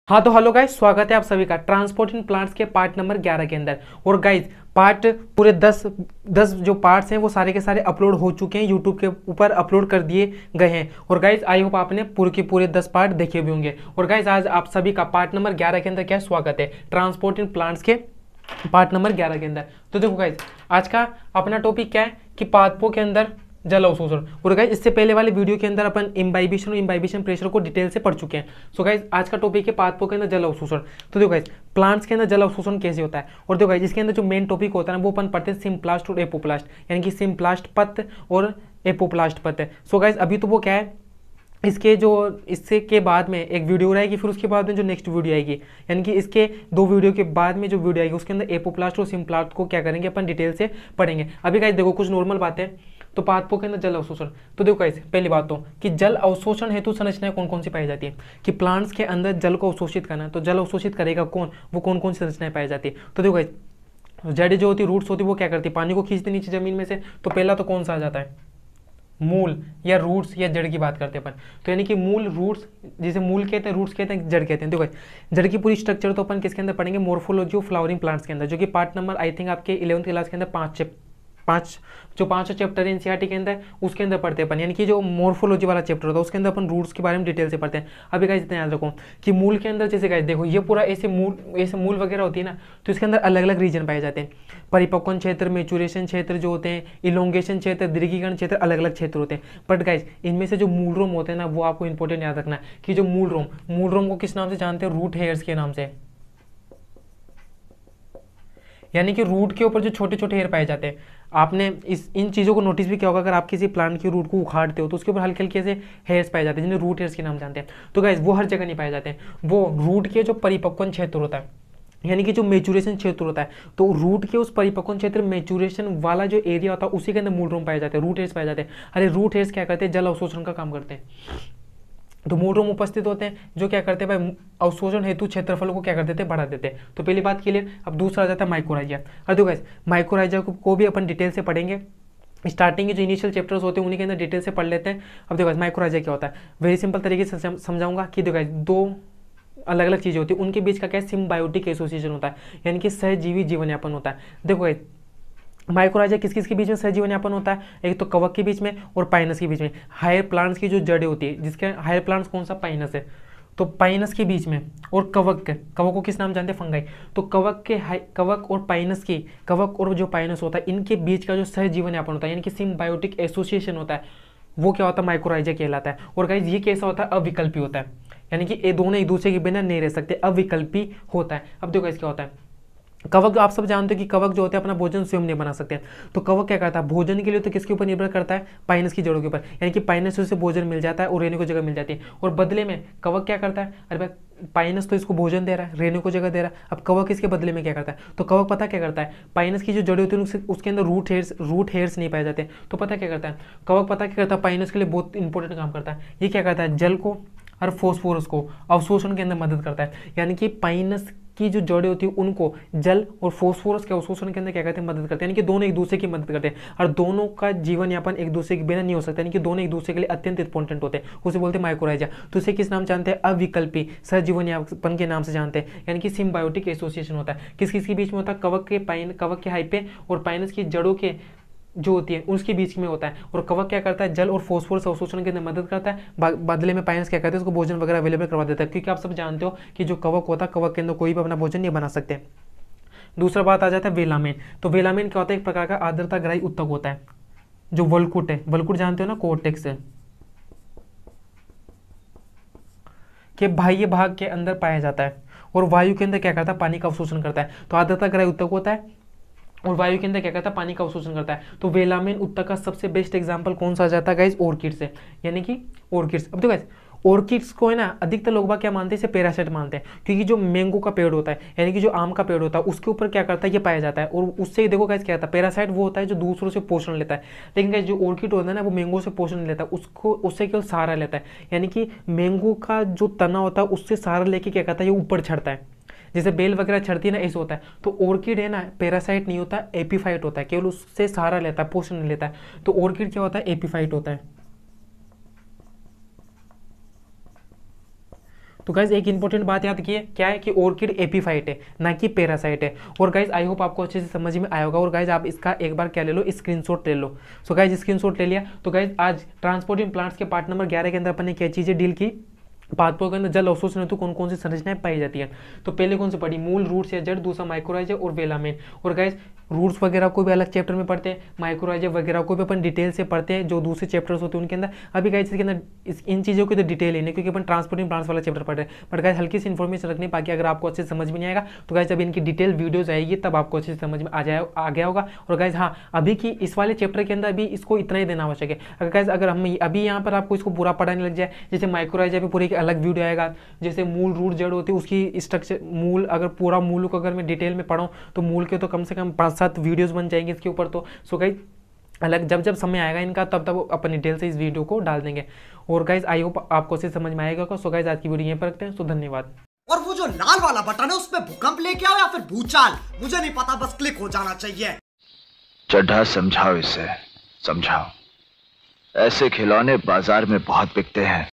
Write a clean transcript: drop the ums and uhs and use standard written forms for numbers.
हाँ तो hello guys, स्वागत है आप सभी का ट्रांसपोर्ट इन प्लांट्स के पार्ट नंबर 11 के अंदर। और गाइस पार्ट पूरे 10 जो पार्ट्स हैं वो सारे के सारे अपलोड हो चुके हैं, यूट्यूब के ऊपर अपलोड कर दिए गए हैं। और गाइस आई होप आपने पूरे के पूरे 10 पार्ट देखे भी होंगे। और गाइस आज आप सभी का पार्ट नंबर 11 के अंदर क्या स्वागत है, ट्रांसपोर्ट इन प्लांट्स के पार्ट नंबर 11 के अंदर। तो देखो गाइस आज का अपना टॉपिक क्या है कि पादपों के अंदर जल अवशोषण। और गाइस इससे पहले वाले वीडियो के अंदर अपन इम्बाइबिशन और इम्बाइबिशन प्रेशर को डिटेल से पढ़ चुके हैं। सो गाइस आज का टॉपिक है पादपों के अंदर जल अवशोषण। तो देखो गाइस प्लांट्स के अंदर जल अवशोषण कैसे होता है, और देखो गाइस इसके अंदर जो मेन टॉपिक होता है ना वो अपन पढ़ते हैं सिम्प्लास्ट और एपोप्लास्ट, यानी कि सिम्प्लास्ट पत्त और एपोप्लास्ट पत्त। सो गाइस अभी तो वो क्या है, इससे के बाद में एक वीडियो रहेगी, फिर उसके बाद में जो नेक्स्ट वीडियो आएगी, यानी कि इसके 2 वीडियो के बाद में जो वीडियो आएगी उसके अंदर एपोप्लास्ट और सिम्प्लास्ट को क्या करेंगे अपन डिटेल से पढ़ेंगे। अभी गाइस देखो कुछ नॉर्मल बातें। तो पादपों के अंदर जल अवशोषण, तो देखो गाइस पहली बात तो कि जल अवशोषण हेतु संरचनाएं कौन कौन सी पाई जाती है, कि प्लांट्स के अंदर जल को अवशोषित करना है तो जल अवशोषित करेगा कौन, वो कौन कौन सी संरचनाएं पाई जाती है। तो देखो गाइस जड़ जो होती है, रूट्स होती है, वो क्या करती है, पानी को खींचती नीचे जमीन में से। तो पहला तो कौन सा आ जाता है, मूल या रूट्स या जड़ की बात करते हैं अपन। तो यानी कि मूल, रूट्स, जिसे मूल कहते हैं, रूट्स कहते हैं, जड़ कहते हैं। देखो जड़ की पूरी स्ट्रक्चर तो अपन किसके अंदर पढ़ेंगे, मॉर्फोलॉजी ऑफ फ्लावरिंग प्लांट्स के अंदर, जो कि पार्ट नंबर आई थिंक आपके 11th क्लास के अंदर पांचों चैप्टर एनसीईआरटी के अंदर उसके अंदर पढ़ते हैं अपन, यानी कि जो मॉर्फोलॉजी वाला चैप्टर होता है उसके अंदर अपन रूट्स के बारे में डिटेल से पढ़ते हैं। अभी गाइस इतना याद रखो कि मूल के अंदर जैसे गाइस देखो ये पूरा ऐसे मूल वगैरह होती है ना, तो इसके अंदर अलग अलग रीजन पाए जाते हैं। परिपक्वन क्षेत्र, मेचुरेशन क्षेत्र जो होते हैं, इलोंगेशन क्षेत्र, दीर्घीकरण क्षेत्र, अलग अलग क्षेत्र होते हैं। बट गाइस इनमें से जो मूल रोम होते हैं ना वो आपको इंपॉर्टेंट याद रखना है कि जो मूल रोम को किस नाम से जानते हैं, रूट हेयर्स के नाम से। यानी कि रूट के ऊपर जो छोटे छोटे हेयर पाए जाते हैं, आपने इन चीज़ों को नोटिस भी किया होगा। अगर आप किसी प्लांट की रूट को उखाड़ते हो तो उसके ऊपर हल्के हल्के से हेयर्स पाए जाते हैं, जिन्हें रूट हेयर्स के नाम जानते हैं। तो गाइस वो हर जगह नहीं पाए जाते हैं, वो रूट के जो परिपक्वन क्षेत्र होता है, यानी कि जो मेचुरेशन क्षेत्र होता है, तो रूट के उस परिपक्वन क्षेत्र मेचुरेशन वाला जो एरिया होता है उसी के अंदर मूल रोम पाए जाते हैं, रूट हेयर्स पाए जाते हैं। अरे रूट हेयर्स क्या करते हैं, जल अवशोषण का काम करते हैं। तो मूल रोम उपस्थित होते हैं जो क्या करते हैं भाई, अवशोषण हेतु क्षेत्रफल को क्या कर देते हैं, बढ़ा देते हैं। तो पहली बात क्लियर। अब दूसरा आ जाता है माइक्रोराइजा। और देखो गाइस माइक्रोराइजा को भी अपन डिटेल से पढ़ेंगे। स्टार्टिंग के जो इनिशियल चैप्टर्स होते हैं उन्हीं के अंदर डिटेल से पढ़ लेते हैं। अब देखो माइक्रोराइजा क्या होता है, वेरी सिंपल तरीके से समझाऊंगा कि देखो गाइस 2 अलग अलग चीजें होती है, उनके बीच का क्या सिम्बायोटिक एसोसिएशन होता है, यानी कि सहजीवी जीवन यापन होता है। देखो गाइस माइक्रोराइजा किस किस के बीच में सहजीवन यापन होता है, एक तो कवक के बीच में और पाइनस के बीच में। हायर प्लांट्स की जो जड़ें होती है, जिसके हायर प्लांट्स कौन सा, पाइनस है, तो पाइनस के बीच में और कवक को किस नाम जानते हैं, फंगाई। तो कवक और पाइनस की, कवक और जो पाइनस होता है इनके बीच का जो सहजीवन यापन होता है, यानी कि सिम्बायोटिक एसोसिएशन होता है, वो क्या होता है, माइक्रोराइजा कहलाता है। और गाइस ये कैसा होता है, अविकल्पी होता है, यानी कि ये दोनों एक दूसरे के बिना नहीं रह सकते, अविकल्पी होता है। अब देखो गाइस क्या होता है, कवक आप सब जानते हो कि कवक जो होते हैं अपना भोजन स्वयं नहीं बना सकते हैं। तो कवक क्या करता है, भोजन के लिए तो किसके ऊपर निर्भर करता है, पाइनस की जड़ों के ऊपर, यानी कि पाइनस से उसे भोजन मिल जाता है और रहने को जगह मिल जाती है। और बदले में कवक क्या करता है, अरे भाई पाइनस तो इसको भोजन दे रहा है, रहने को जगह दे रहा है, अब कवक इसके बदले में क्या करता है, तो कवक पता क्या करता है, पाइनस की जो जड़ें होती है उसके अंदर रूट हेयर्स नहीं पाए जाते। तो पता क्या करता है कवक, पता क्या करता है, पाइनस के लिए बहुत इंपॉर्टेंट काम करता है। ये क्या करता है, जल को और फॉस्फोरस को अवशोषण के अंदर मदद करता है, यानी कि पाइनस की जो जड़ें होती है उनको जल और फॉस्फोरस के अवशोषण के अंदर क्या करते हैं, मदद करते हैं, यानी कि दोनों एक दूसरे की मदद करते हैं। और दोनों का जीवन यापन एक दूसरे के बिना नहीं हो सकता, यानी कि दोनों एक दूसरे के लिए अत्यंत इंपॉर्टेंट होते हैं। उसे बोलते हैं माइक्रोराइजा। तो इसे किस नाम जानते हैं, अविकल्पी सहजीवन यापन के नाम से जानते हैं, यानी कि सिम्बायोटिक एसोसिएशन होता है। किस किस के बीच में होता है, कवक के हाइपे और पाइनस की जड़ों के जो होती है उसके बीच में होता है। और कवक क्या करता है, जल और फॉस्फोरस अवशोषण के अंदर मदद करता है, बदले में पाइनस क्या करते हैं, उसको भोजन वगैरह अवेलेबल करवा देता है। क्योंकि आप सब जानते हो कि जो कवक होता है, कवक के अंदर कोई भी अपना भोजन नहीं बना सकते। दूसरा बात आ जाता है वेलामेन। तो वेलामेन क्या होता है, एक प्रकार का आर्द्रताग्राही उत्तक होता है। जो वलकुट है, वलकुट जानते हो ना, कोर्टेक्स है, के बाह्य भाग के अंदर पाया जाता है और वायु के अंदर क्या करता है, पानी का अवशोषण करता है। तो आर्द्रताग्राही उत्तक होता है और वायु के अंदर क्या करता है, पानी का अवशोषण करता है। तो वेलामेन उत्तक का सबसे बेस्ट एग्जांपल कौन सा आ जाता है गाइस, ऑर्किड्स है, यानी कि ऑर्किड्स। अब तो गाइस ऑर्किड्स को है ना अधिकतर लोग क्या मानते हैं, इसे पैरासाइट मानते हैं, क्योंकि जो मैंगो का पेड़ होता है, यानी कि जो आम का पेड़ होता है, उसके ऊपर क्या करता है, ये पाया जाता है। और उससे देखो गाइस क्या होता है, पैरासाइट वो होता है जो दूसरों से पोषण लेता है। लेकिन गाइस जो ऑर्किड होता है ना, वो मैंगो से पोषण लेता है, उसको उससे केवल सहारा लेता है, यानी कि मैंगो का जो तना होता है उससे सहारा लेके क्या करता है, ये ऊपर चढ़ता है, जैसे बेल वगैरह चढ़ती है ना, ऐसे होता है। तो ऑर्किड है ना, पैरासाइट नहीं होता, एपीफाइट होता है, केवल उससे सहारा लेता है, पोषण नहीं लेता है। तो ऑर्किड क्या होता है, एपीफाइट होता है। तो गाइज एक इंपॉर्टेंट बात याद रखिए, क्या है कि ऑर्किड एपीफाइट है ना कि पैरासाइट है। और गाइज आई होप आपको अच्छे से समझ में आया होगा। और गाइज आप इसका एक बार क्या ले लो, स्क्रीनशॉट ले लो। सो गाइज स्क्रीनशॉट ले लिया। तो गाइज आज ट्रांसपोर्टिंग प्लांट्स के पार्ट नंबर 11 के अंदर अपन ने क्या चीजें डील की, पादपों के अंदर जल अवशोषण हेतु कौन कौन सी संरचनाएं पाई जाती है। तो पहले कौन सी पढ़ी, मूल, रूट्स या जड़, दूसरा माइक्रोराइजा और वेलामेन। और गाइज रूट्स वगैरह को भी अलग चैप्टर में पढ़ते हैं, माइक्रोराइजा वगैरह को भी अपन डिटेल से पढ़ते हैं जो दूसरे चैप्टर्स होते हैं उनके अंदर। अभी गाइज इसके अंदर इन चीज़ों की तो डिटेल ही नहीं, क्योंकि अपन ट्रांसपोर्टिंग प्लांट्स वाला चैप्टर पढ़ रहे हैं। बट गाइज हल्की सी इन्फॉर्मेशन रखने, बाकी अगर आपको अच्छे से समझ में नहीं आएगा तो गाइज जब इनकी डिटेल वीडियोज आएगी तब आपको अच्छे से समझ में आ गया होगा। और गाइज हाँ, अभी की इस वाले चैप्टर के अंदर अभी इसको इतना ही देना आवश्यक है। अगर गाइज अगर हम अभी यहाँ पर आपको इसको पूरा पढ़ाने लग जाए, जैसे माइक्रोराइजा पे पूरी एक अलग वीडियो आएगा, जैसे मूल, रूट, जड़ होती है उसकी स्ट्रक्चर, मूल अगर पूरा मूल को अगर मैं डिटेल में पढ़ूँ तो मूल के तो कम से कम 5-7 वीडियोस बन जाएंगे इसके ऊपर। तो सो गाइज अलग जब समय आएगा इनका तब अपन डिटेल से इस वीडियो को डाल देंगे। और गाइज आई होप आपको से समझ में आएगा। सो गाइज आज की वीडियो यहीं पर रखते हैं। सो धन्यवाद। और वो जो लाल वाला बटन है उसमें भूकंप लेके आओ या फिर भूचाल, मुझे नहीं पता, बस क्लिक हो जाना चाहिए। चड्ढा समझाओ इसे, समझाओ। ऐसे खिलौने बाजार में बहुत बिकते हैं।